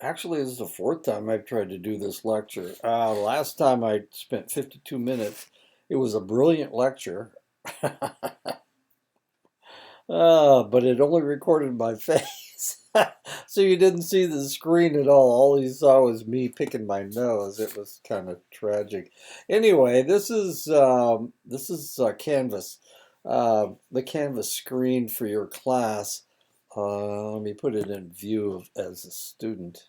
Actually, this is the fourth time I've tried to do this lecture. Last time I spent 52 minutes. It was a brilliant lecture, but it only recorded my face. So you didn't see the screen at all. All you saw was me picking my nose. It was kind of tragic. Anyway, this is Canvas, the Canvas screen for your class. Let me put it in view as a student.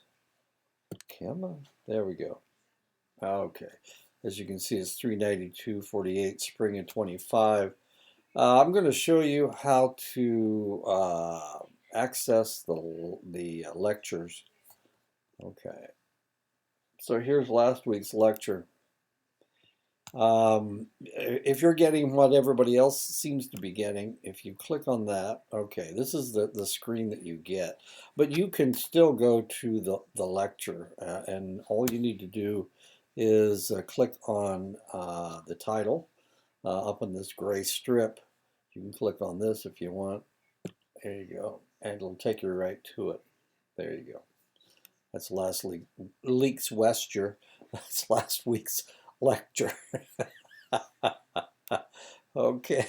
Come on. There we go. Okay. As you can see, it's 392.48, spring of 25. I'm going to show you how to access the lectures. Okay. So here's last week's lecture. If you're getting what everybody else seems to be getting, if you click on that, okay, this is the screen that you get. But you can still go to the lecture, and all you need to do is click on the title up in this gray strip. You can click on this if you want. There you go. And it'll take you right to it. There you go. That's Leaks Westure. That's last week's lecture. Okay,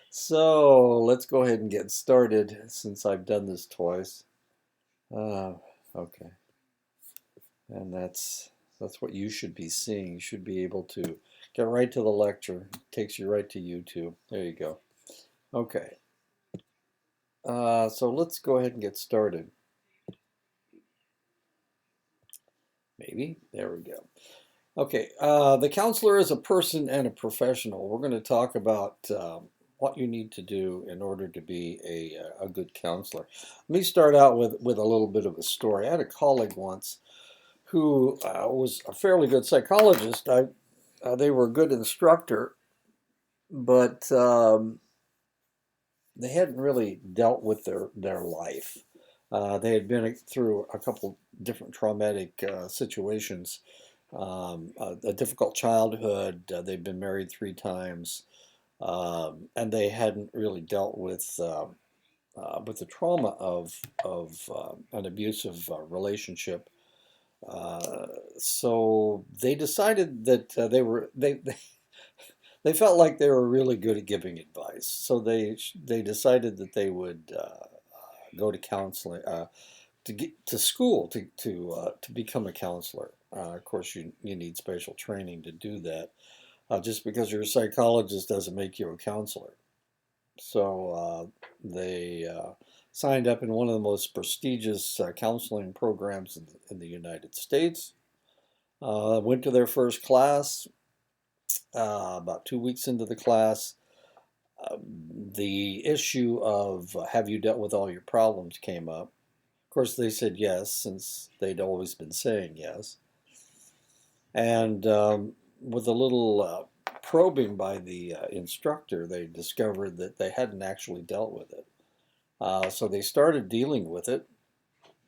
so let's go ahead and get started since I've done this twice. Okay, and that's what you should be seeing. You should be able to get right to the lecture. It takes you right to YouTube. There you go. Okay, so let's go ahead and get started. Maybe. There we go. Okay, the counselor is a person and a professional. We're going to talk about what you need to do in order to be a good counselor. Let me start out with a little bit of a story. I had a colleague once who was a fairly good psychologist. They were a good instructor, but they hadn't really dealt with their life. They had been through a couple different traumatic situations, a difficult childhood. They've been married three times, and they hadn't really dealt with the trauma of an abusive relationship. So they decided that they felt like they were really good at giving advice. So they decided that they would go to counseling, to get to school to become a counselor. Of course, you need special training to do that. Just because you're a psychologist doesn't make you a counselor. So they signed up in one of the most prestigious counseling programs in the United States. Went to their first class. About 2 weeks into the class, the issue of have you dealt with all your problems came up. Of course, they said yes, since they'd always been saying yes. And with a little probing by the instructor, they discovered that they hadn't actually dealt with it. So they started dealing with it.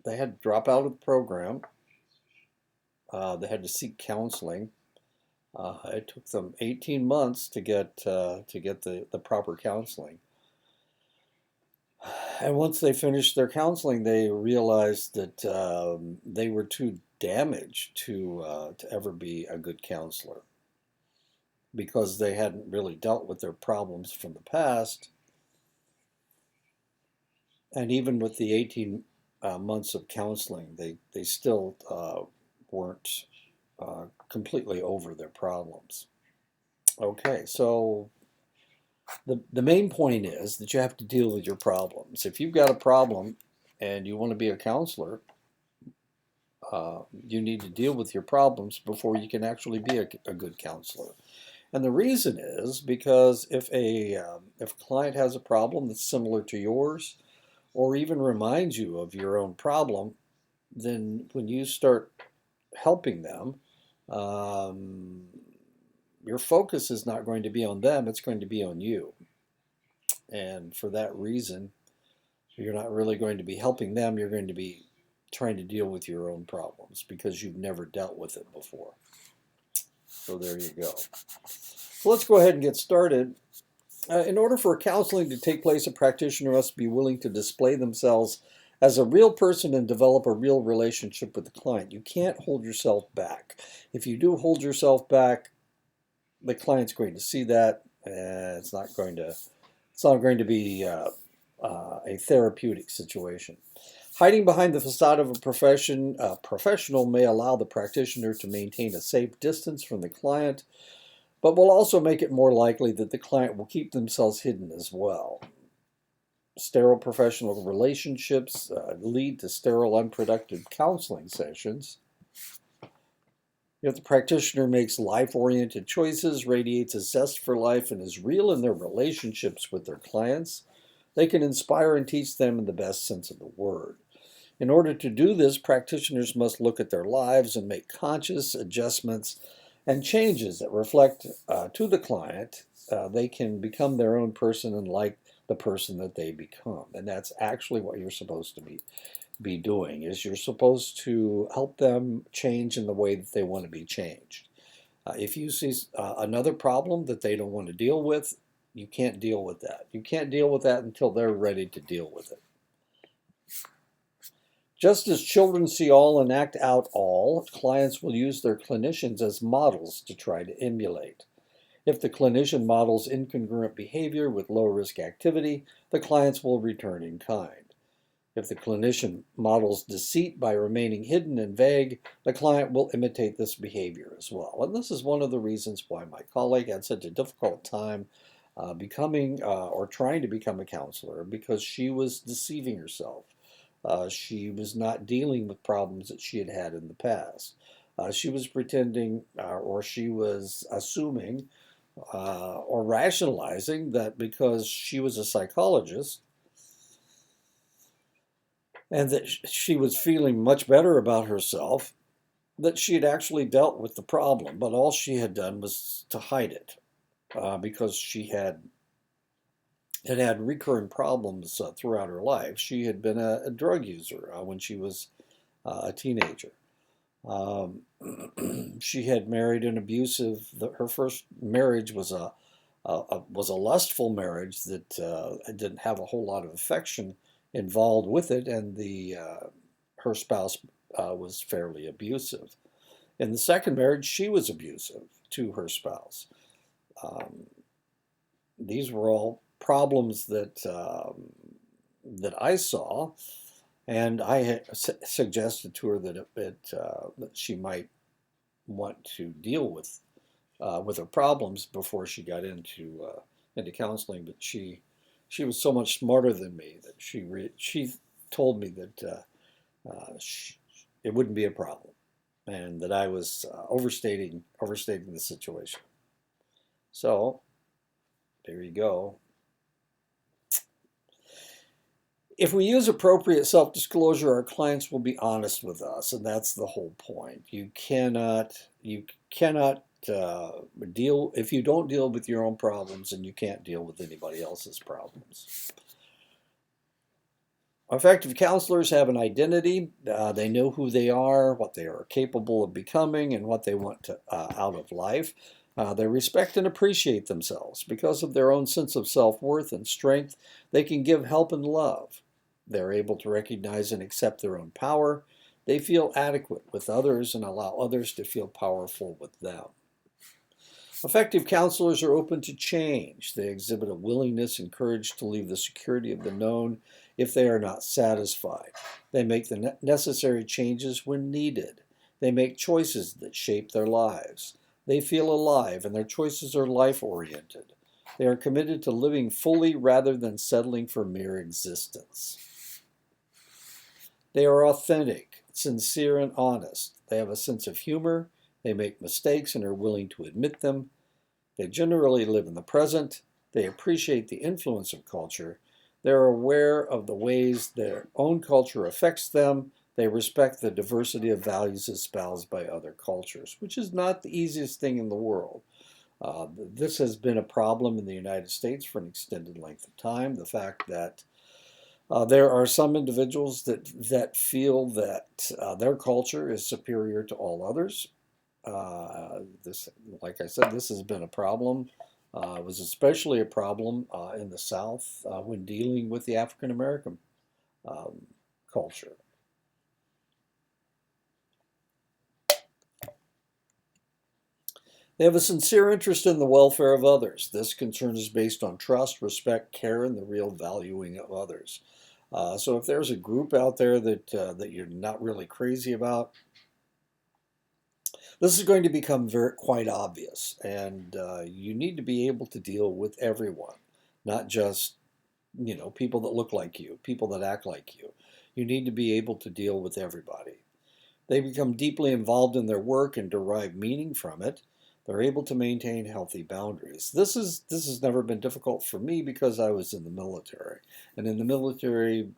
They had to drop out of the program. They had to seek counseling. It took them 18 months to get the proper counseling. And once they finished their counseling, they realized that they were too damaged to ever be a good counselor because they hadn't really dealt with their problems from the past. And even with the 18 months of counseling, they still weren't completely over their problems. Okay, so the main point is that you have to deal with your problems. If you've got a problem and you want to be a counselor, you need to deal with your problems before you can actually be a good counselor. And the reason is because if a client has a problem that's similar to yours, or even reminds you of your own problem, then when you start helping them, um, your focus is not going to be on them, it's going to be on you. And for that reason, you're not really going to be helping them, you're going to be trying to deal with your own problems because you've never dealt with it before. So there you go. So let's go ahead and get started. In order for counseling to take place, a practitioner must be willing to display themselves as a real person and develop a real relationship with the client. You can't hold yourself back. If you do hold yourself back, the client's going to see that, and it's not going to be a therapeutic situation. Hiding behind the facade of a professional may allow the practitioner to maintain a safe distance from the client, but will also make it more likely that the client will keep themselves hidden as well. Sterile professional relationships lead to sterile, unproductive counseling sessions. If the practitioner makes life-oriented choices, radiates a zest for life, and is real in their relationships with their clients, they can inspire and teach them in the best sense of the word. In order to do this, practitioners must look at their lives and make conscious adjustments and changes that reflect to the client. They can become their own person and like the person that they become. And that's actually what you're supposed to be doing, is you're supposed to help them change in the way that they want to be changed. If you see another problem that they don't want to deal with, you can't deal with that. You can't deal with that until they're ready to deal with it. Just as children see all and act out all, clients will use their clinicians as models to try to emulate. If the clinician models incongruent behavior with low-risk activity, the clients will return in kind. If the clinician models deceit by remaining hidden and vague, the client will imitate this behavior as well. And this is one of the reasons why my colleague had such a difficult time becoming or trying to become a counselor, because she was deceiving herself. She was not dealing with problems that she had had in the past. She was pretending or she was assuming or rationalizing that because she was a psychologist and that she was feeling much better about herself, that she had actually dealt with the problem. But all she had done was to hide it because she had had recurring problems throughout her life. She had been a drug user when she was a teenager. Um, she had married an abusive. Her first marriage was a lustful marriage that didn't have a whole lot of affection involved with it, and her spouse was fairly abusive. In the second marriage, she was abusive to her spouse. Um, these were all problems that I saw, and I had suggested to her that she might want to deal with her problems before she got into counseling. But she was so much smarter than me that she told me that it wouldn't be a problem, and that I was overstating the situation. So there you go. If we use appropriate self-disclosure, our clients will be honest with us, and that's the whole point. You cannot deal if you don't deal with your own problems, and you can't deal with anybody else's problems. Effective counselors have an identity. They know who they are, what they are capable of becoming, and what they want out of life. They respect and appreciate themselves. Because of their own sense of self-worth and strength, they can give help and love. They're able to recognize and accept their own power. They feel adequate with others and allow others to feel powerful with them. Effective counselors are open to change. They exhibit a willingness and courage to leave the security of the known if they are not satisfied. They make the necessary changes when needed. They make choices that shape their lives. They feel alive, and their choices are life-oriented. They are committed to living fully rather than settling for mere existence. They are authentic, sincere, and honest. They have a sense of humor. They make mistakes and are willing to admit them. They generally live in the present. They appreciate the influence of culture. They're aware of the ways their own culture affects them. They respect the diversity of values espoused by other cultures, which is not the easiest thing in the world. This has been a problem in the United States for an extended length of time. The fact that there are some individuals that feel that their culture is superior to all others. Like I said, this has been a problem. It was especially a problem in the South when dealing with the African American um, culture. They have a sincere interest in the welfare of others. This concern is based on trust, respect, care, and the real valuing of others. So if there's a group out there that you're not really crazy about, this is going to become quite obvious, and you need to be able to deal with everyone, not just people that look like you, people that act like you. You need to be able to deal with everybody. They become deeply involved in their work and derive meaning from it. They're able to maintain healthy boundaries. This has never been difficult for me because I was in the military, and in the military,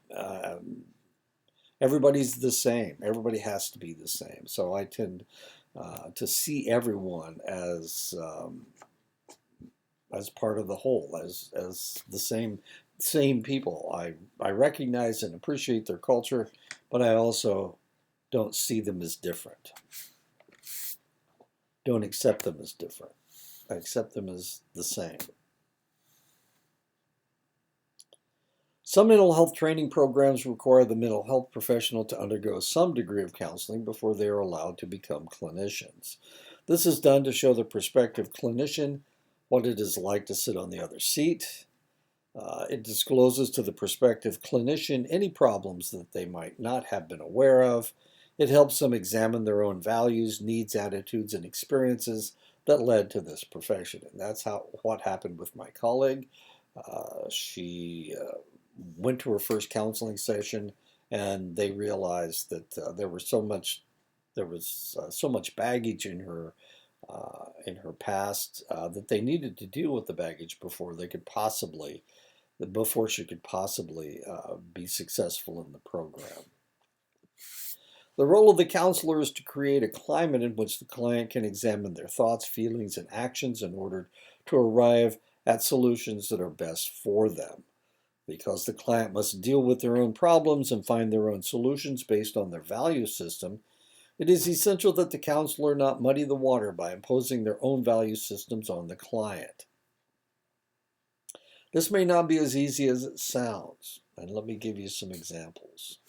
everybody's the same. Everybody has to be the same. So I tend to see everyone as part of the whole, as the same people. I recognize and appreciate their culture, but I also don't see them as different. Don't accept them as different. I accept them as the same. Some mental health training programs require the mental health professional to undergo some degree of counseling before they are allowed to become clinicians. This is done to show the prospective clinician what it is like to sit on the other seat. It discloses to the prospective clinician any problems that they might not have been aware of. It helps them examine their own values, needs, attitudes, and experiences that led to this profession. And that's what happened with my colleague. She went to her first counseling session, and they realized that there was so much baggage in her past that they needed to deal with the baggage before she could possibly be successful in the program. The role of the counselor is to create a climate in which the client can examine their thoughts, feelings, and actions in order to arrive at solutions that are best for them. Because the client must deal with their own problems and find their own solutions based on their value system, it is essential that the counselor not muddy the water by imposing their own value systems on the client. This may not be as easy as it sounds, and let me give you some examples.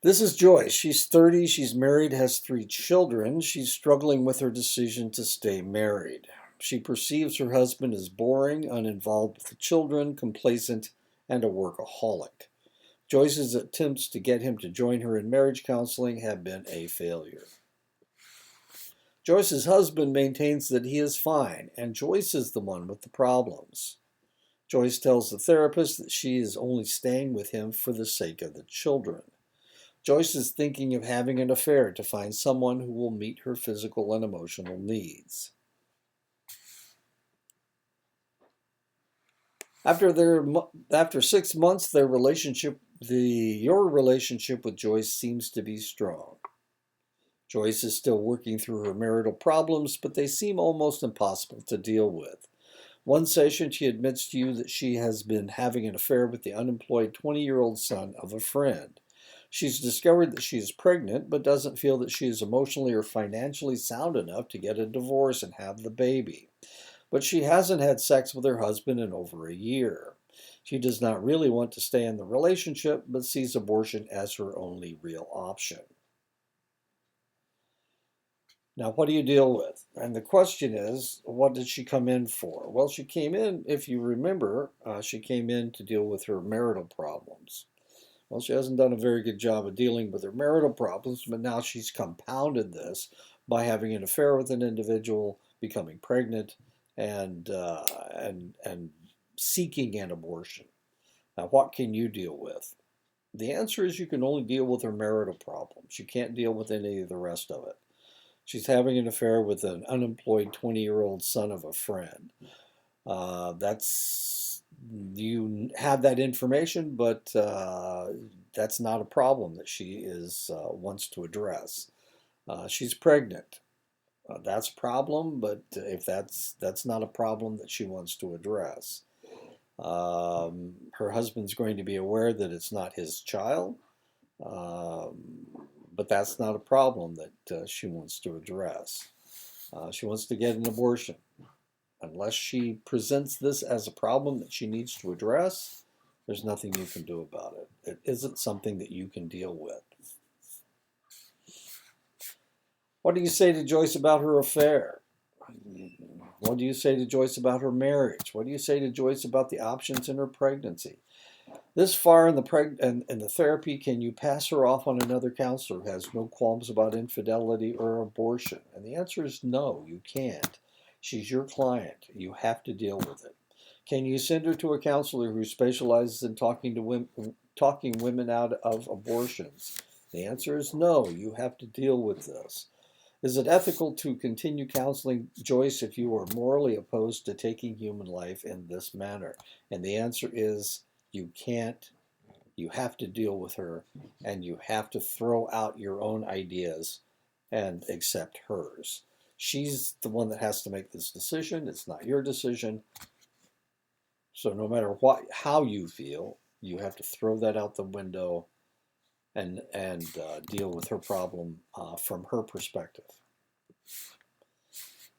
This is Joyce. She's 30, she's married, has 3 children. She's struggling with her decision to stay married. She perceives her husband as boring, uninvolved with the children, complacent, and a workaholic. Joyce's attempts to get him to join her in marriage counseling have been a failure. Joyce's husband maintains that he is fine, and Joyce is the one with the problems. Joyce tells the therapist that she is only staying with him for the sake of the children. Joyce is thinking of having an affair to find someone who will meet her physical and emotional needs. After 6 months, your relationship with Joyce seems to be strong. Joyce is still working through her marital problems, but they seem almost impossible to deal with. One session, she admits to you that she has been having an affair with the unemployed 20-year-old son of a friend. She's discovered that she is pregnant, but doesn't feel that she is emotionally or financially sound enough to get a divorce and have the baby. But she hasn't had sex with her husband in over a year. She does not really want to stay in the relationship, but sees abortion as her only real option. Now, what do you deal with? And the question is, what did she come in for? Well, she came in, if you remember, she came in to deal with her marital problems. Well, she hasn't done a very good job of dealing with her marital problems, but now she's compounded this by having an affair with an individual, becoming pregnant, and seeking an abortion. Now, what can you deal with? The answer is you can only deal with her marital problems. You can't deal with any of the rest of it. She's having an affair with an unemployed 20-year-old son of a friend. You have that information, but that's not a problem that she wants to address. She's pregnant. That's a problem, but if that's not a problem that she wants to address. Her husband's going to be aware that it's not his child, but that's not a problem that she wants to address. She wants to get an abortion. Unless she presents this as a problem that she needs to address, There's nothing you can do about it. It isn't something that you can deal with. What do you say to Joyce about her affair? What do you say to Joyce about her marriage? What do you say to Joyce about the options in her pregnancy? This far in the therapy, can you pass her off on another counselor who has no qualms about infidelity or abortion? And the answer is no, you can't. She's your client. You have to deal with it. Can you send her to a counselor who specializes in talking women out of abortions? The answer is no, you have to deal with this. Is it ethical to continue counseling Joyce if you are morally opposed to taking human life in this manner? And the answer is you can't. You have to deal with her, and you have to throw out your own ideas and accept hers. She's the one that has to make this decision. It's not your decision. So no matter how you feel, you have to throw that out the window and deal with her problem from her perspective.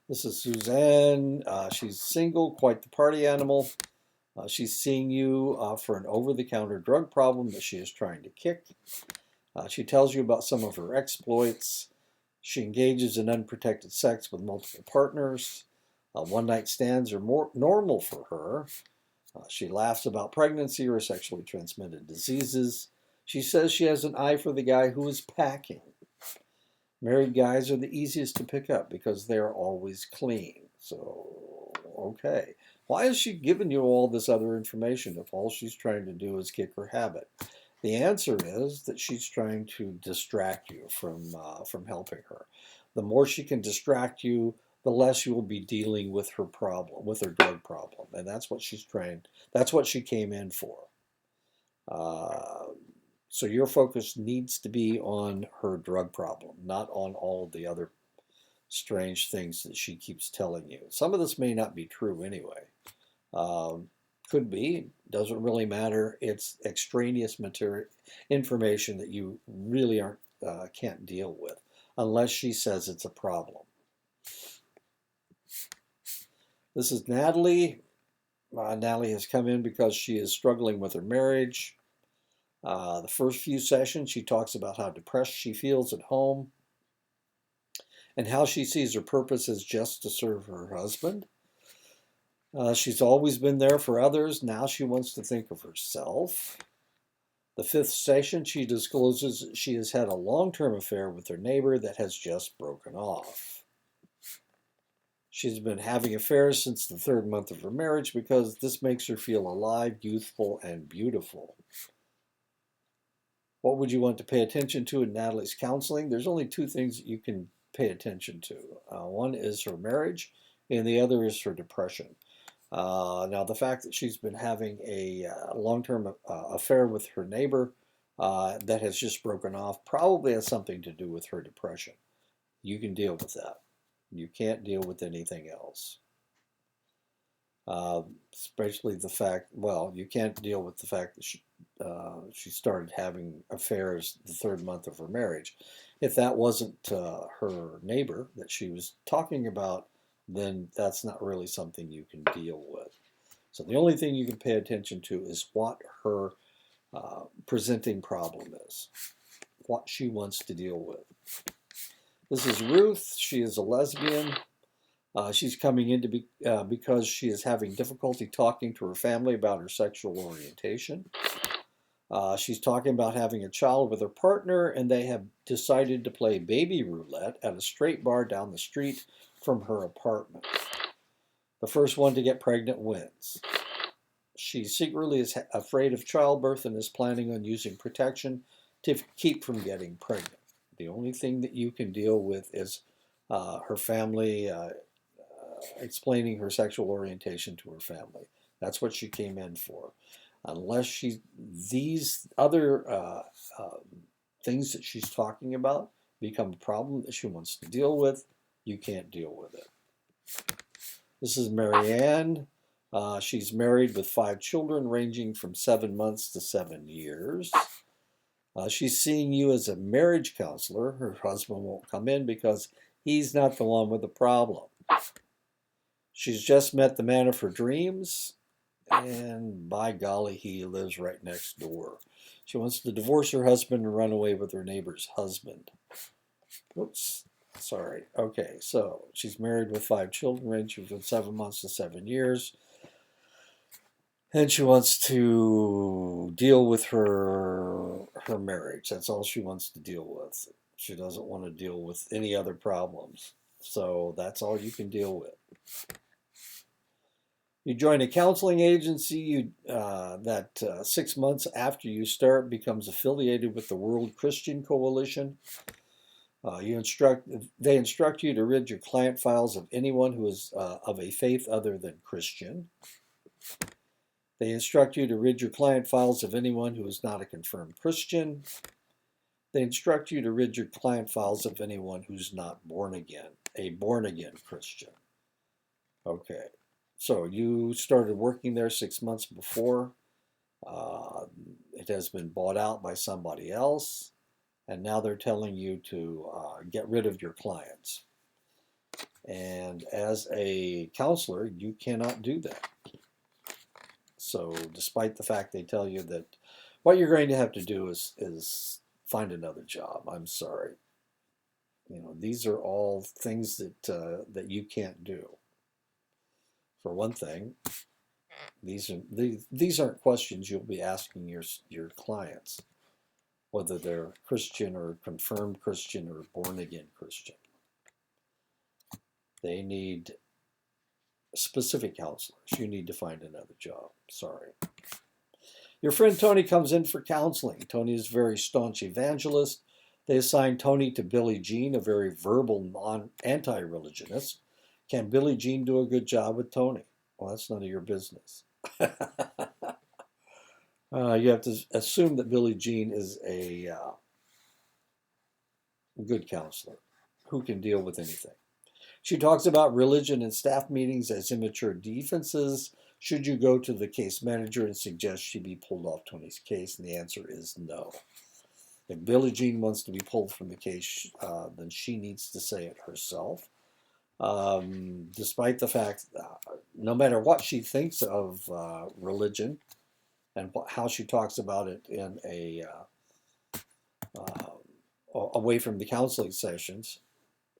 This is Suzanne. She's single, quite the party animal. She's seeing you for an over-the-counter drug problem that she is trying to kick. She tells you about some of her exploits. She engages in unprotected sex with multiple partners. One-night stands are more normal for her. She laughs about pregnancy or sexually transmitted diseases. She says she has an eye for the guy who is packing. Married guys are the easiest to pick up because they're always clean. So, okay. Why is she giving you all this other information if all she's trying to do is kick her habit? The answer is that she's trying to distract you from helping her. The more she can distract you, the less you will be dealing with her problem, with her drug problem, and that's what she's trying. That's what she came in for. So your focus needs to be on her drug problem, not on all the other strange things that she keeps telling you. Some of this may not be true anyway. Could be, doesn't really matter. It's extraneous material, information that you really can't deal with unless she says it's a problem. This is Natalie. Natalie has come in because she is struggling with her marriage. The first few sessions, she talks about how depressed she feels at home and how she sees her purpose as just to serve her husband. She's always been there for others. Now she wants to think of herself. The fifth session, she discloses she has had a long-term affair with her neighbor that has just broken off. She's been having affairs since the third month of her marriage because this makes her feel alive, youthful, and beautiful. What would you want to pay attention to in Natalie's counseling? There's only two things that you can pay attention to. One is her marriage, and the other is her depression. Now, the fact that she's been having a long-term affair with her neighbor that has just broken off probably has something to do with her depression. You can deal with that. You can't deal with anything else. Especially the fact, well, you can't deal with the fact that she started having affairs the third month of her marriage. If that wasn't her neighbor that she was talking about, then that's not really something you can deal with. So the only thing you can pay attention to is what her presenting problem is, what she wants to deal with. This is Ruth. She is a lesbian. She's coming in because she is having difficulty talking to her family about her sexual orientation. She's talking about having a child with her partner, and they have decided to play baby roulette at a straight bar down the street from her apartment. The first one to get pregnant wins. She secretly is afraid of childbirth and is planning on using protection to keep from getting pregnant. The only thing that you can deal with is her family explaining her sexual orientation to her family. That's what she came in for. Unless these other things that she's talking about become a problem that she wants to deal with, you can't deal with it. This is Marianne. She's married with 5 children ranging from 7 months to 7 years. She's seeing you as a marriage counselor. Her husband won't come in because he's not the one with the problem. She's just met the man of her dreams. and by golly, he lives right next door. She wants to divorce her husband and run away with her neighbor's husband. Whoops. Sorry. Okay, so she's married with 5 children, ranging from 7 months to 7 years. And she wants to deal with her marriage. That's all she wants to deal with. She doesn't want to deal with any other problems. So that's all you can deal with. You join a counseling agency that 6 months after you start becomes affiliated with the World Christian Coalition. They instruct you to rid your client files of anyone who is of a faith other than Christian. They instruct you to rid your client files of anyone who is not a confirmed Christian. They instruct you to rid your client files of anyone who's not born again, a born again Christian. Okay, so you started working there 6 months before. It has been bought out by somebody else, and now they're telling you to get rid of your clients. And as a counselor, you cannot do that. So despite the fact they tell you that what you're going to have to do is find another job, I'm sorry. These are all things that you can't do. For one thing, these aren't questions you'll be asking your clients, whether they're Christian or confirmed Christian or born again Christian. They need specific counselors. You need to find another job. Sorry. Your friend Tony comes in for counseling. Tony is a very staunch evangelist. They assign Tony to Billie Jean, a very verbal anti-religionist. Can Billie Jean do a good job with Tony? Well, that's none of your business. You have to assume that Billie Jean is a good counselor who can deal with anything. She talks about religion in staff meetings as immature defenses. Should you go to the case manager and suggest she be pulled off Tony's case? And the answer is no. If Billie Jean wants to be pulled from the case, then she needs to say it herself. Despite the fact, no matter what she thinks of religion and how she talks about it in away from the counseling sessions,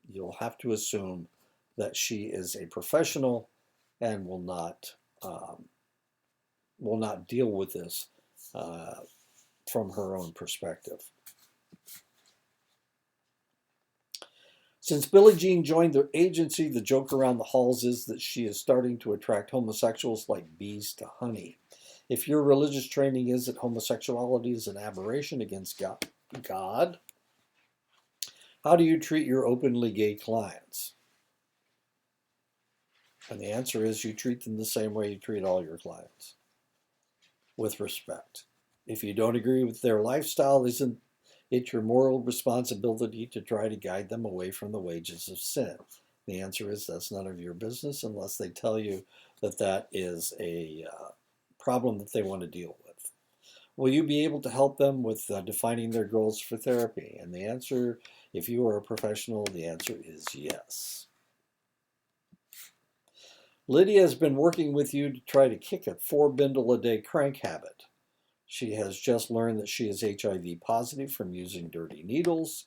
you'll have to assume that she is a professional and will not deal with this from her own perspective. Since Billie Jean joined the agency, the joke around the halls is that she is starting to attract homosexuals like bees to honey. If your religious training is that homosexuality is an aberration against God, how do you treat your openly gay clients? And the answer is you treat them the same way you treat all your clients, with respect. If you don't agree with their lifestyle, isn't it your moral responsibility to try to guide them away from the wages of sin? The answer is that's none of your business unless they tell you that that is a problem that they want to deal with. Will you be able to help them with defining their goals for therapy? And the answer, if you are a professional, the answer is yes. Lydia has been working with you to try to kick a 4-bindle-a-day crank habit. She has just learned that she is HIV positive from using dirty needles.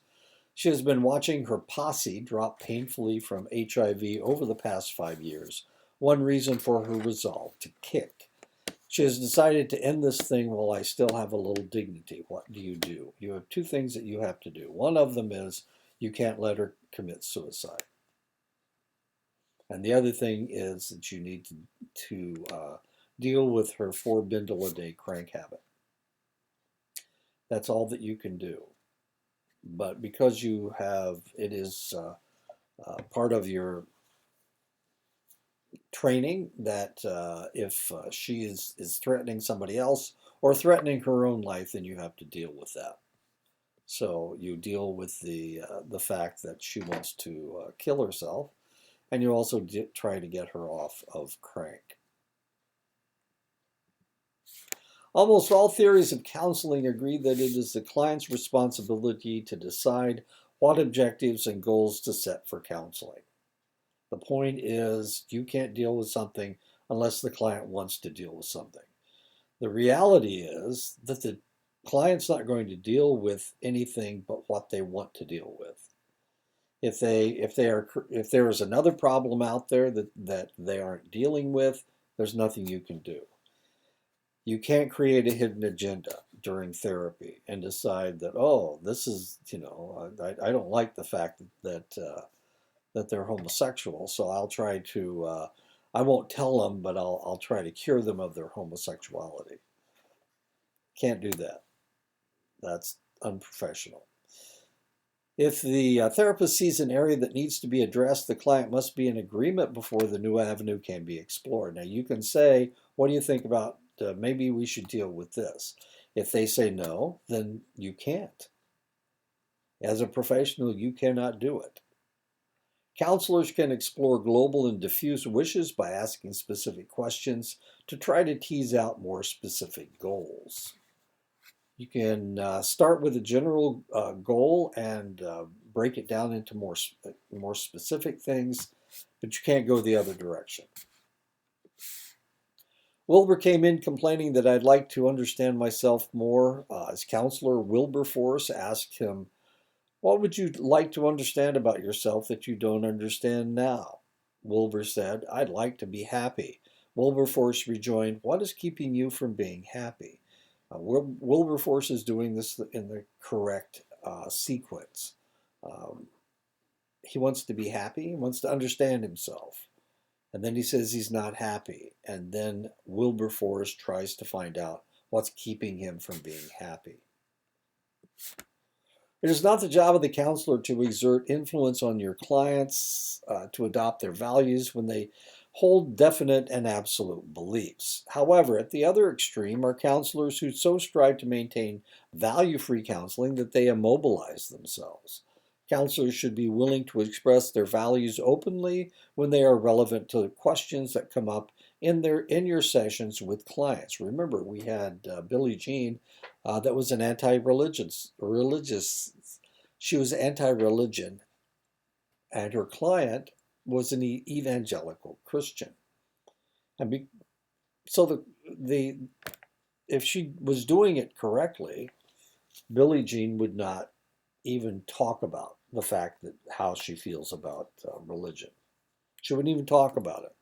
She has been watching her posse drop painfully from HIV over the past 5 years. One reason for her resolve to kick. She has decided to end this thing while I still have a little dignity. What do? You have 2 things that you have to do. One of them is you can't let her commit suicide. And the other thing is that you need to deal with her 4-bindle-a-day crank habit. That's all that you can do. But because it is part of your training that if she is threatening somebody else or threatening her own life, then you have to deal with that. So you deal with the fact that she wants to kill herself, and you also try to get her off of crank. Almost all theories of counseling agree that it is the client's responsibility to decide what objectives and goals to set for counseling. The point is, you can't deal with something unless the client wants to deal with something. The reality is that the client's not going to deal with anything but what they want to deal with. If there is another problem out there that they aren't dealing with, there's nothing you can do. You can't create a hidden agenda during therapy and decide that, oh, this is, I don't like the fact that they're homosexual, so I won't tell them, but I'll try to cure them of their homosexuality. Can't do that. That's unprofessional. If the therapist sees an area that needs to be addressed, the client must be in agreement before the new avenue can be explored. Now, you can say, what do you think about maybe we should deal with this? If they say no, then you can't. As a professional, you cannot do it. Counselors can explore global and diffuse wishes by asking specific questions to try to tease out more specific goals. You can start with a general goal and break it down into more specific things, but you can't go the other direction. Wilbur came in complaining that I'd like to understand myself more. His counselor, Wilberforce, asked him, what would you like to understand about yourself that you don't understand now? Wilbur said, I'd like to be happy. Wilberforce rejoined, what is keeping you from being happy? Wilberforce is doing this in the correct sequence. He wants to be happy, he wants to understand himself. And then he says he's not happy. And then Wilberforce tries to find out what's keeping him from being happy. It is not the job of the counselor to exert influence on your clients to adopt their values when they hold definite and absolute beliefs. However, at the other extreme are counselors who so strive to maintain value-free counseling that they immobilize themselves. Counselors should be willing to express their values openly when they are relevant to the questions that come up in your sessions with clients. Remember, we had Billie Jean that was an religious. She was anti-religion, and her client was an evangelical Christian. And so if she was doing it correctly, Billie Jean would not even talk about the fact that how she feels about religion. She wouldn't even talk about it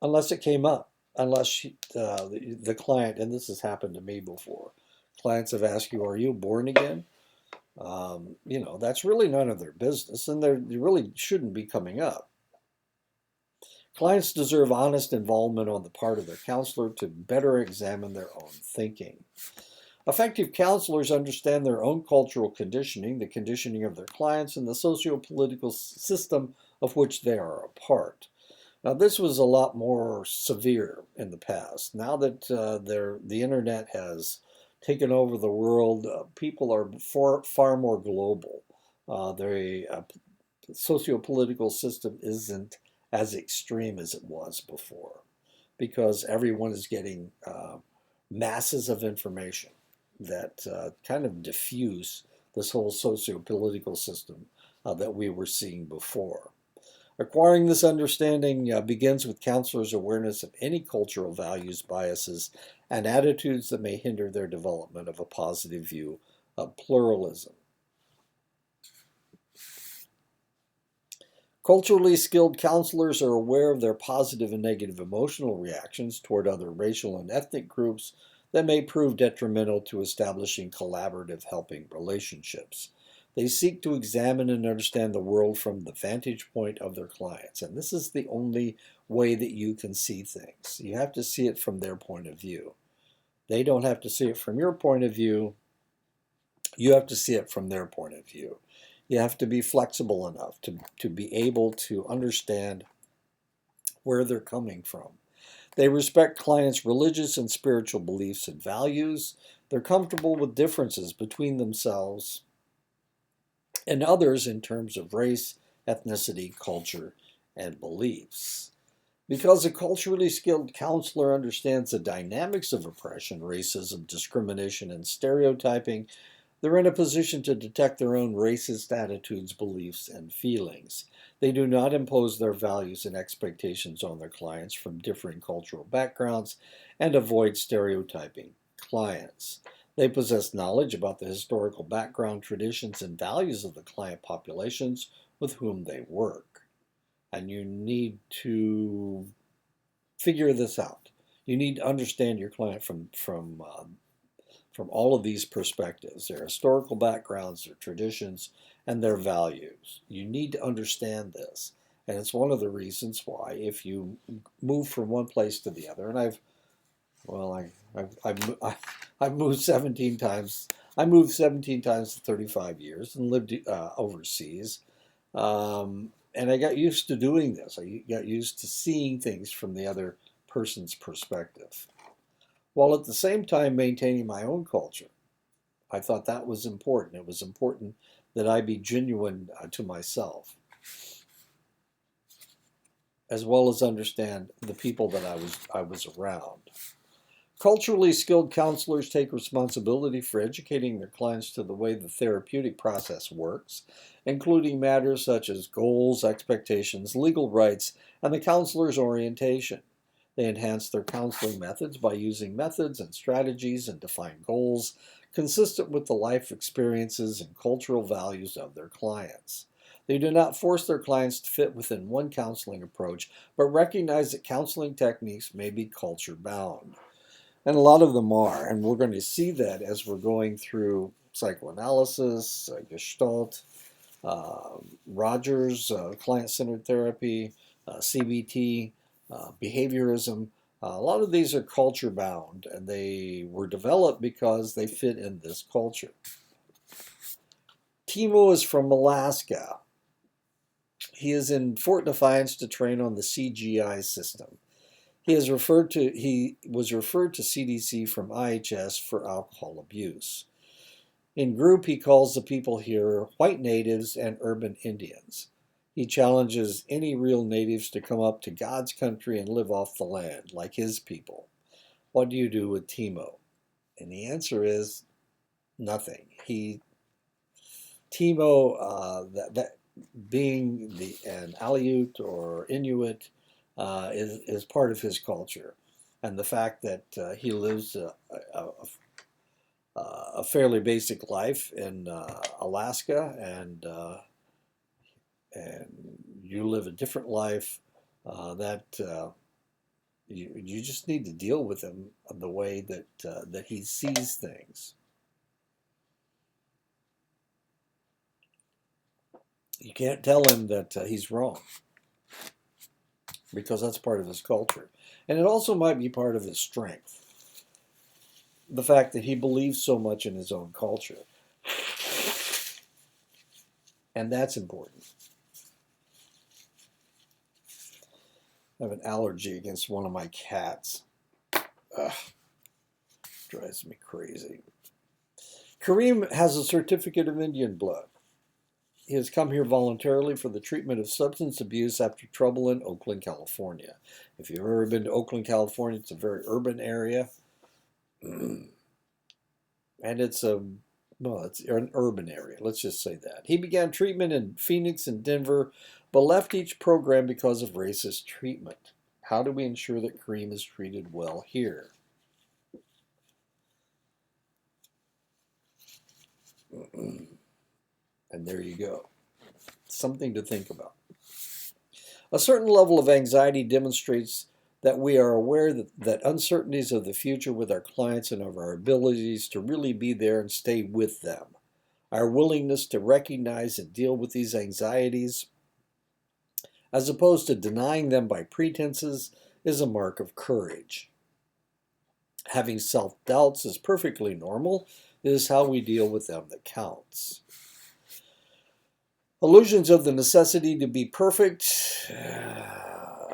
unless it came up. Unless the client, and this has happened to me before, clients have asked you, "Are you born again?" That's really none of their business, and they really shouldn't be coming up. Clients deserve honest involvement on the part of their counselor to better examine their own thinking. Effective counselors understand their own cultural conditioning, the conditioning of their clients, and the socio-political system of which they are a part. Now, this was a lot more severe in the past. Now that the internet has taken over the world, people are far more global. The socio-political system isn't as extreme as it was before because everyone is getting masses of information that kind of diffuse this whole socio-political system that we were seeing before. Acquiring this understanding begins with counselors' awareness of any cultural values, biases, and attitudes that may hinder their development of a positive view of pluralism. Culturally skilled counselors are aware of their positive and negative emotional reactions toward other racial and ethnic groups that may prove detrimental to establishing collaborative helping relationships. They seek to examine and understand the world from the vantage point of their clients. And this is the only way that you can see things. You have to see it from their point of view. They don't have to see it from your point of view. You have to see it from their point of view. You have to be flexible enough to be able to understand where they're coming from. They respect clients' religious and spiritual beliefs and values. They're comfortable with differences between themselves and others in terms of race, ethnicity, culture, and beliefs. Because a culturally skilled counselor understands the dynamics of oppression, racism, discrimination, and stereotyping, They're in a position to detect their own racist attitudes, beliefs, and feelings. They do not impose their values and expectations on their clients from differing cultural backgrounds and avoid stereotyping clients. They possess knowledge about the historical background, traditions, and values of the client populations with whom they work. And you need to figure this out. You need to understand your client from all of these perspectives, their historical backgrounds, their traditions, and their values. You need to understand this. And it's one of the reasons why if you move from one place to the other, and well, I've moved 17 times. I moved 17 times in 35 years and lived overseas. And I got used to doing this. I got used to seeing things from the other person's perspective, while at the same time maintaining my own culture. I thought that was important. It was important that I be genuine to myself, as well as understand the people that I was around. Culturally skilled counselors take responsibility for educating their clients to the way the therapeutic process works, including matters such as goals, expectations, legal rights, and the counselor's orientation. They enhance their counseling methods by using methods and strategies and define goals consistent with the life experiences and cultural values of their clients. They do not force their clients to fit within one counseling approach, but recognize that counseling techniques may be culture bound. And a lot of them are, and we're going to see that as we're going through psychoanalysis, Gestalt, Rogers, client-centered therapy, CBT, behaviorism. A lot of these are culture bound, and they were developed because they fit in this culture. Timo is from Alaska. He is in Fort Defiance to train on the CGI system. He was referred to CDC from IHS for alcohol abuse. In group, he calls the people here white natives and urban Indians. He challenges any real natives to come up to God's country and live off the land like his people. What do you do with Timo? And the answer is nothing. Timo, that being an Aleut or Inuit, is part of his culture, and the fact that he lives a fairly basic life in Alaska, and you live a different life, that you just need to deal with him the way that he sees things. You can't tell him that he's wrong, because that's part of his culture. And it also might be part of his strength, the fact that he believes so much in his own culture. And that's important. I have an allergy against one of my cats. Ugh, drives me crazy. Kareem has a certificate of Indian blood. He has come here voluntarily for the treatment of substance abuse after trouble in Oakland, California. If you've ever been to Oakland, California, it's a very urban area. And it's an urban area. Let's just say that. He began treatment in Phoenix and Denver, but left each program because of racist treatment. How do we ensure that Kareem is treated well here? And there you go. Something to think about. A certain level of anxiety demonstrates that we are aware that uncertainties of the future with our clients and of our abilities to really be there and stay with them. Our willingness to recognize and deal with these anxieties, as opposed to denying them by pretenses, is a mark of courage. Having self-doubts is perfectly normal. It is how we deal with them that counts. Illusions of the necessity to be perfect.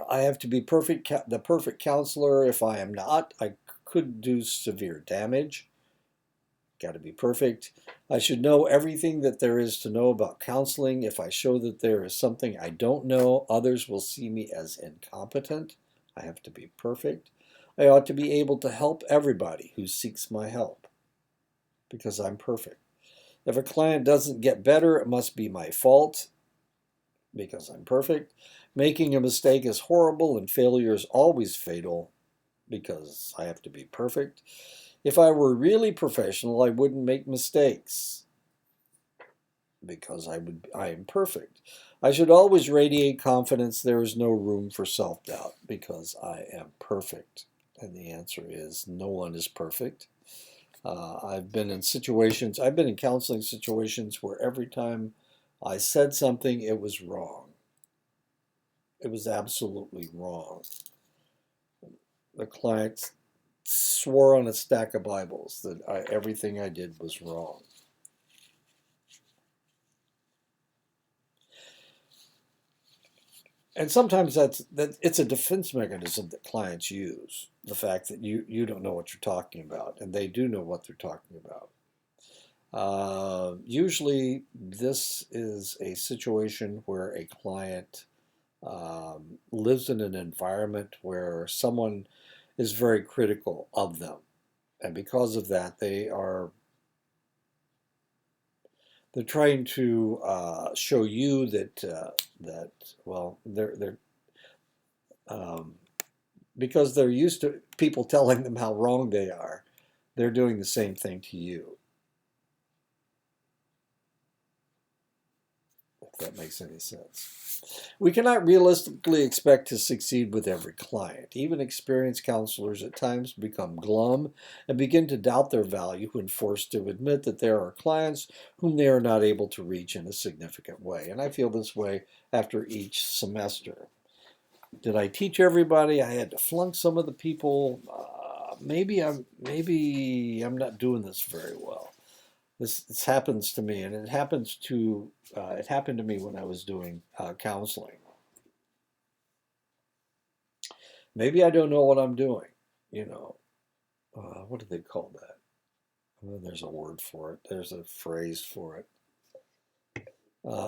I have to be perfect, the perfect counselor. If I am not, I could do severe damage. Got to be perfect. I should know everything that there is to know about counseling. If I show that there is something I don't know, others will see me as incompetent. I have to be perfect. I ought to be able to help everybody who seeks my help, because I'm perfect. If a client doesn't get better, it must be my fault because I'm perfect. Making a mistake is horrible and failure is always fatal because I have to be perfect. If I were really professional, I wouldn't make mistakes because I am perfect. I should always radiate confidence. There is no room for self-doubt because I am perfect. And the answer is no one is perfect. I've been in counseling situations where every time I said something, it was wrong. It was absolutely wrong. The client swore on a stack of Bibles that everything I did was wrong. And sometimes that it's a defense mechanism that clients use. The fact that you don't know what you're talking about, and they do know what they're talking about. Usually, this is a situation where a client lives in an environment where someone is very critical of them, and because of that, they're trying to show you that well they're um, because they're used to people telling them how wrong they are, they're doing the same thing to you, if that makes any sense. We cannot realistically expect to succeed with every client. Even experienced counselors at times become glum and begin to doubt their value when forced to admit that there are clients whom they are not able to reach in a significant way. And I feel this way after each semester. Did I teach everybody? I had to flunk some of the people. Maybe I'm not doing this very well. This happens to me, and it happened to me when I was doing counseling. Maybe I don't know what I'm doing. You know, what do they call that? Well, there's a word for it. There's a phrase for it.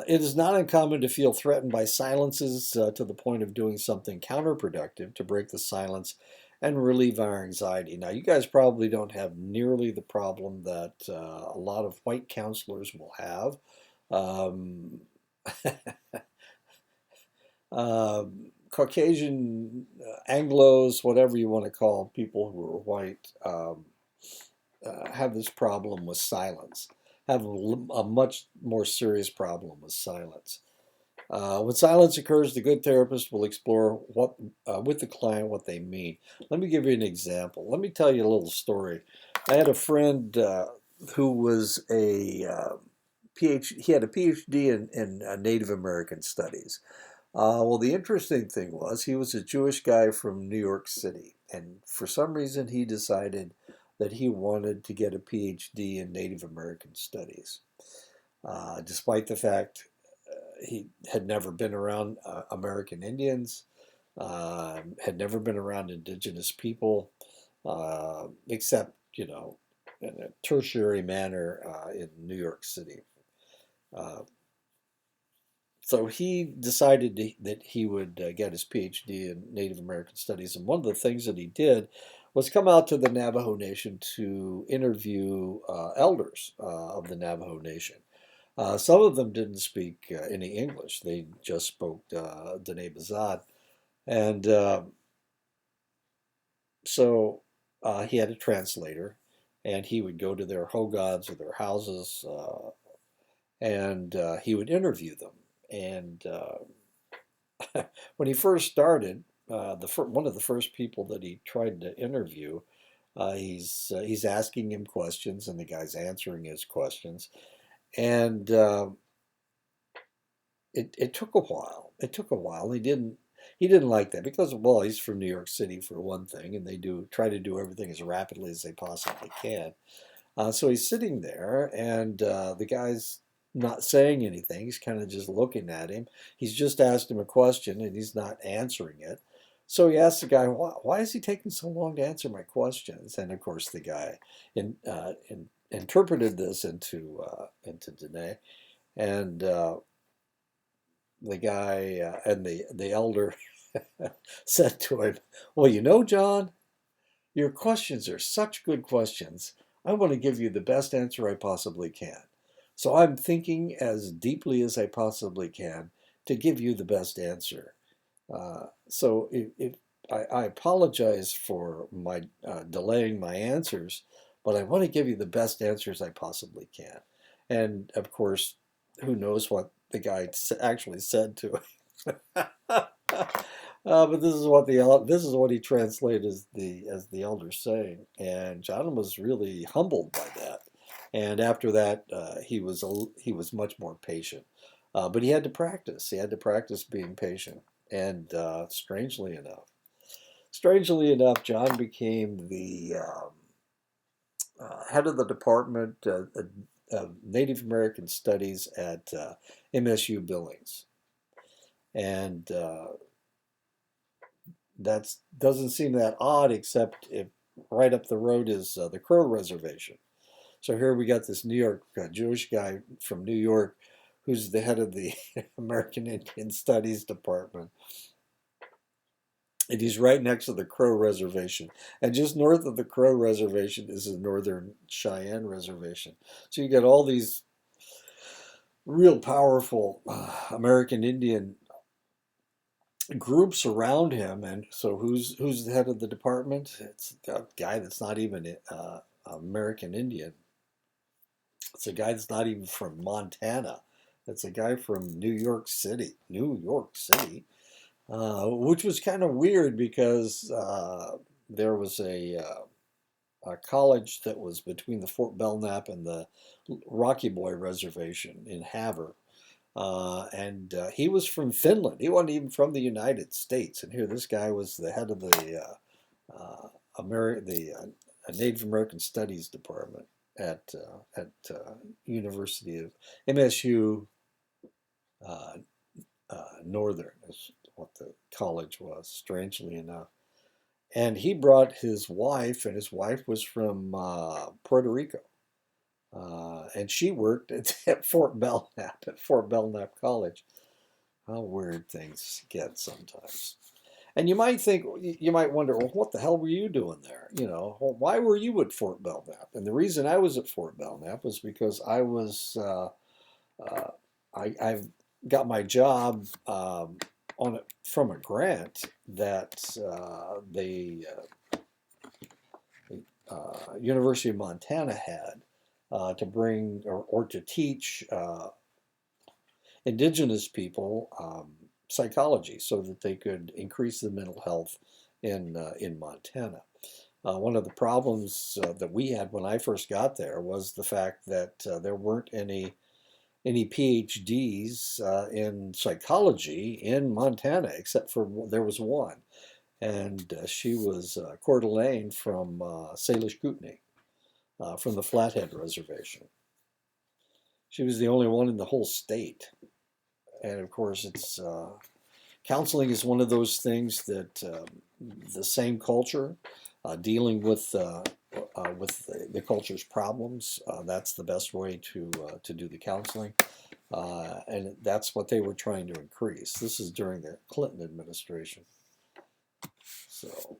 It is not uncommon to feel threatened by silences to the point of doing something counterproductive to break the silence and relieve our anxiety. Now, you guys probably don't have nearly the problem that a lot of white counselors will have. Um, Caucasian, Anglos, whatever you want to call people who are white, have this problem with silence, have a much more serious problem with silence. When silence occurs, the good therapist will explore with the client what they mean. Let me give you an example. Let me tell you a little story. I had a friend who was he had a PhD in Native American studies. Well, the interesting thing was he was a Jewish guy from New York City, and for some reason he decided that he wanted to get a PhD in Native American studies, despite the fact he had never been around American Indians, had never been around indigenous people, except, in a tertiary manner in New York City. Uh, so he decided that he would get his PhD in Native American Studies. And one of the things that he did was come out to the Navajo Nation to interview elders of the Navajo Nation. Some of them didn't speak any English. They just spoke Dene Bazad. And so he had a translator, and he would go to their hogods or their houses, and he would interview them. And when he first started, one of the first people that he tried to interview, he's asking him questions, and the guy's answering his questions, and it took a while. It took a while. He didn't like that because, well, he's from New York City for one thing, and they do try to do everything as rapidly as they possibly can. So he's sitting there, and the guy's not saying anything. He's kind of just looking at him. He's just asked him a question, and he's not answering it. So he asks the guy, why is he taking so long to answer my questions? And of course, the guy interpreted this into Dene, and the guy and the elder said to him, "Well, John, your questions are such good questions. I want to give you the best answer I possibly can. So I'm thinking as deeply as I possibly can to give you the best answer. So if I apologize for my delaying my answers, but I want to give you the best answers I possibly can. And of course, who knows what the guy actually said to it. But this is what he translated as the elder saying, and John was really humbled by that. And after that, he was much more patient. But he had to practice. He had to practice being patient. And strangely enough, John became the head of the department of Native American Studies at MSU Billings, and that doesn't seem that odd, except if right up the road is the Crow Reservation. So here we got this New York Jewish guy from New York who's the head of the American Indian Studies Department. And he's right next to the Crow Reservation. And just north of the Crow Reservation is the Northern Cheyenne Reservation. So you get all these real powerful American Indian groups around him. And so who's the head of the department? It's a guy that's not even American Indian. It's a guy that's not even from Montana. It's a guy from New York City. New York City. Which was kind of weird because there was a college that was between the Fort Belknap and the Rocky Boy Reservation in Havre. And he was from Finland. He wasn't even from the United States. And here this guy was the head of the Native American Studies Department at University of MSU Northern is what the college was, strangely enough. And he brought his wife, and his wife was from Puerto Rico. And she worked at Fort Belknap College. How weird things get sometimes. And you might wonder, well, what the hell were you doing there? Well, why were you at Fort Belknap? And the reason I was at Fort Belknap was because I've got my job on it from a grant that the University of Montana had to bring or to teach indigenous people psychology so that they could increase the mental health in Montana. One of the problems that we had when I first got there was the fact that there weren't any PhDs in psychology in Montana, except for there was one, and she was Coeur d'Alene from Salish Kootenai, from the Flathead Reservation. She was the only one in the whole state, and of course, it's counseling is one of those things that the same culture dealing with the culture's problems. That's the best way to do the counseling, and that's what they were trying to increase. This is during the Clinton administration, so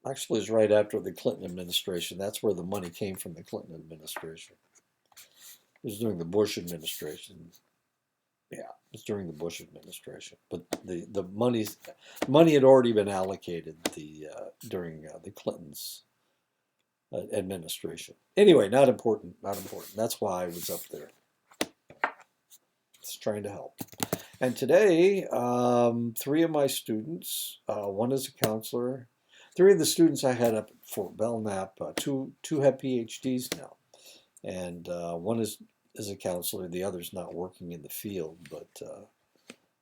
actually, it's right after the Clinton administration. That's where the money came from, the Clinton administration. It was during the Bush administration. Yeah, it was during the Bush administration, but the money had already been allocated during the Clintons administration. Anyway, not important, not important. That's why I was up there. Just trying to help. And today, three of my students, one is a counselor. Three of the students I had up at Fort Belknap, two have PhDs now, and one is a counselor. The other's not working in the field, but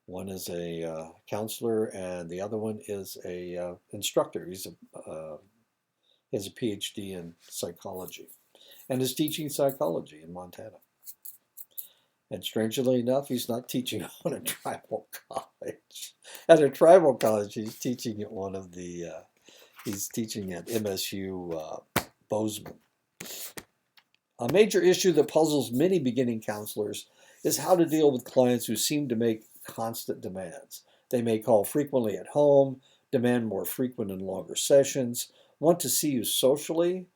one is a counselor, and the other one is a instructor. He has a PhD in psychology, and is teaching psychology in Montana. And strangely enough, he's not teaching on a tribal college. At a tribal college, he's teaching at one of the. He's teaching at MSU Bozeman. A major issue that puzzles many beginning counselors is how to deal with clients who seem to make constant demands. They may call frequently at home, demand more frequent and longer sessions, want to see you socially,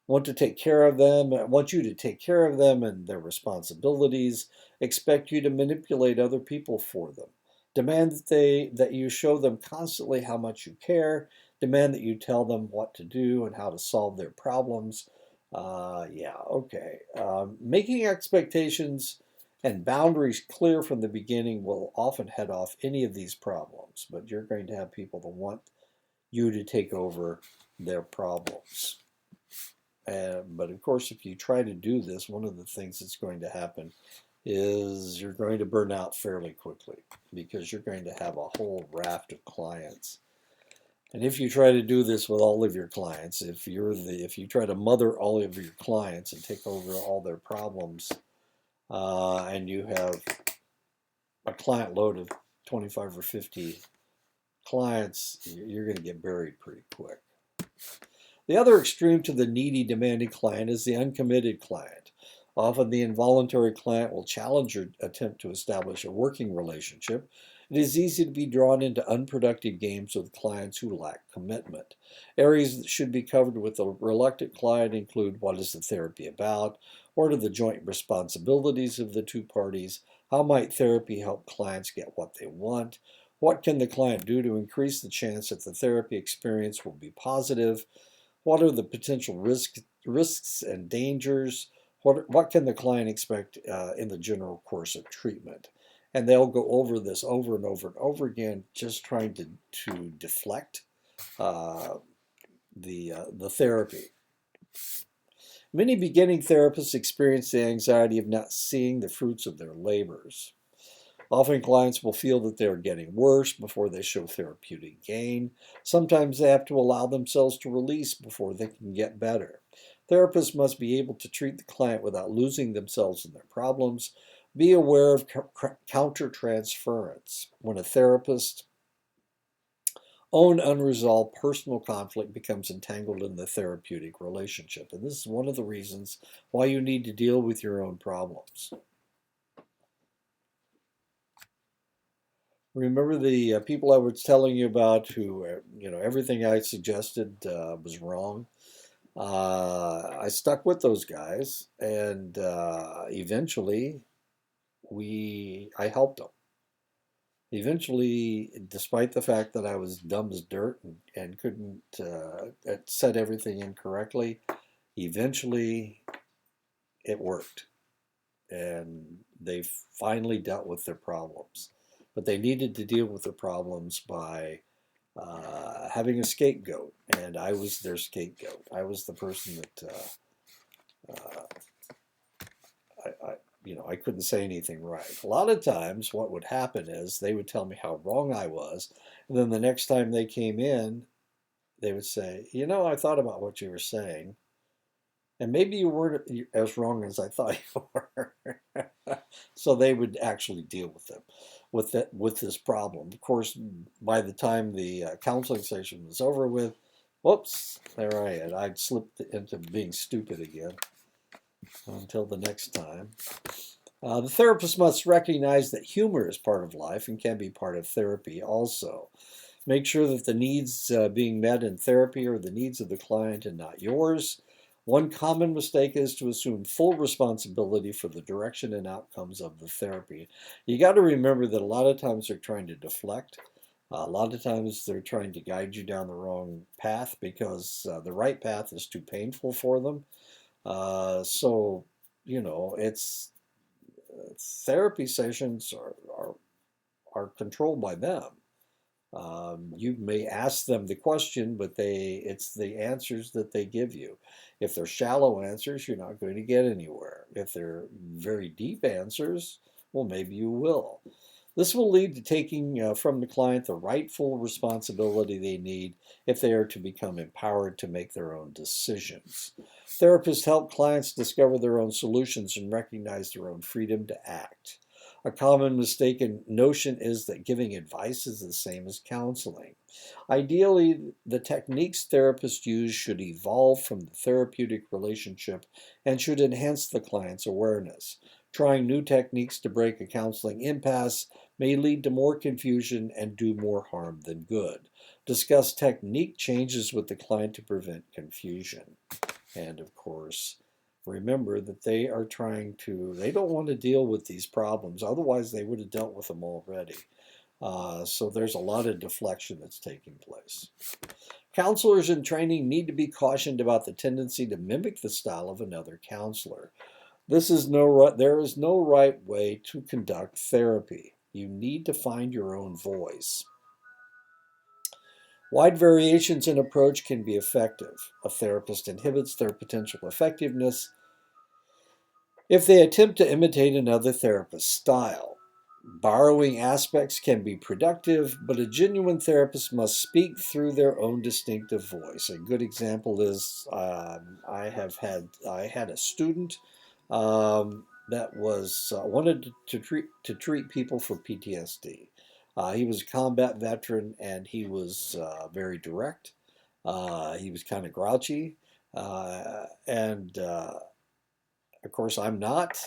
want to take care of them, want you to take care of them and their responsibilities, expect you to manipulate other people for them, demand that you show them constantly how much you care, demand that you tell them what to do and how to solve their problems. Yeah, okay. Making expectations and boundaries clear from the beginning will often head off any of these problems, but you're going to have people that want you to take over their problems. But of course, if you try to do this, one of the things that's going to happen is you're going to burn out fairly quickly because you're going to have a whole raft of clients. And if you try to do this with all of your clients, if you try to mother all of your clients and take over all their problems, and you have a client load of 25 or 50 clients, you're going to get buried pretty quick. The other extreme to the needy, demanding client is the uncommitted client. Often the involuntary client will challenge your attempt to establish a working relationship. It is easy to be drawn into unproductive games with clients who lack commitment. Areas that should be covered with a reluctant client include: what is the therapy about? What are the joint responsibilities of the two parties? How might therapy help clients get what they want? What can the client do to increase the chance that the therapy experience will be positive? What are the potential risks and dangers? What can the client expect in the general course of treatment? And they'll go over this over and over and over again, just trying to deflect the therapy. Many beginning therapists experience the anxiety of not seeing the fruits of their labors. Often clients will feel that they are getting worse before they show therapeutic gain. Sometimes they have to allow themselves to release before they can get better. Therapists must be able to treat the client without losing themselves in their problems. Be aware of countertransference. When a therapist's own unresolved personal conflict becomes entangled in the therapeutic relationship. And this is one of the reasons why you need to deal with your own problems. Remember the people I was telling you about who, everything I suggested was wrong? I stuck with those guys, and eventually I helped them. Eventually, despite the fact that I was dumb as dirt and couldn't set everything incorrectly, eventually it worked. And they finally dealt with their problems. But they needed to deal with their problems by having a scapegoat, and I was their scapegoat. I was the person that I couldn't say anything right. A lot of times, what would happen is they would tell me how wrong I was, and then the next time they came in, they would say, I thought about what you were saying, and maybe you weren't as wrong as I thought you were. So they would actually deal with them, with this problem. Of course, by the time the counseling session was over with, whoops, there I had. I'd slipped into being stupid again. Until the next time. The therapist must recognize that humor is part of life and can be part of therapy also. Make sure that the needs being met in therapy are the needs of the client and not yours. One common mistake is to assume full responsibility for the direction and outcomes of the therapy. You got to remember that a lot of times they're trying to deflect. A lot of times they're trying to guide you down the wrong path because the right path is too painful for them. So, it's therapy sessions are controlled by them. You may ask them the question, but it's the answers that they give you. If they're shallow answers, you're not going to get anywhere. If they're very deep answers, well, maybe you will. This will lead to taking from the client the rightful responsibility they need if they are to become empowered to make their own decisions. Therapists help clients discover their own solutions and recognize their own freedom to act. A common mistaken notion is that giving advice is the same as counseling. Ideally, the techniques therapists use should evolve from the therapeutic relationship and should enhance the client's awareness. Trying new techniques to break a counseling impasse may lead to more confusion and do more harm than good. Discuss technique changes with the client to prevent confusion. And of course, remember that they don't want to deal with these problems. Otherwise, they would have dealt with them already. So there's a lot of deflection that's taking place. Counselors in training need to be cautioned about the tendency to mimic the style of another counselor. There is no right way to conduct therapy. You need to find your own voice. Wide variations in approach can be effective. A therapist inhibits their potential effectiveness if they attempt to imitate another therapist's style. Borrowing aspects can be productive, but a genuine therapist must speak through their own distinctive voice. A good example is I had a student that was wanted to treat people for PTSD. He was a combat veteran, and he was very direct. He was kind of grouchy, and of course, I'm not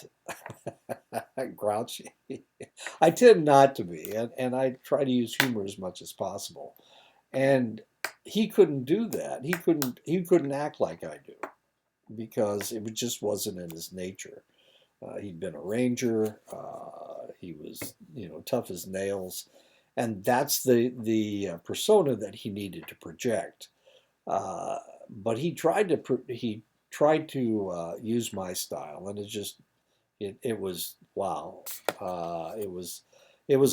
grouchy. I tend not to be, and I try to use humor as much as possible. And he couldn't do that. He couldn't act like I do because it just wasn't in his nature. He'd been a ranger. He was, tough as nails, and that's the persona that he needed to project. But he tried to use my style, and it was wow. It was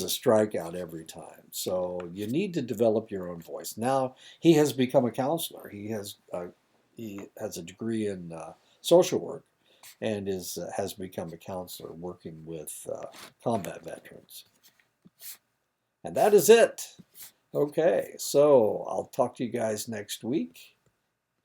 a strikeout every time. So you need to develop your own voice. Now he has become a counselor. He has a degree in social work, and has become a counselor working with combat veterans. And that is it. Okay, so I'll talk to you guys next week.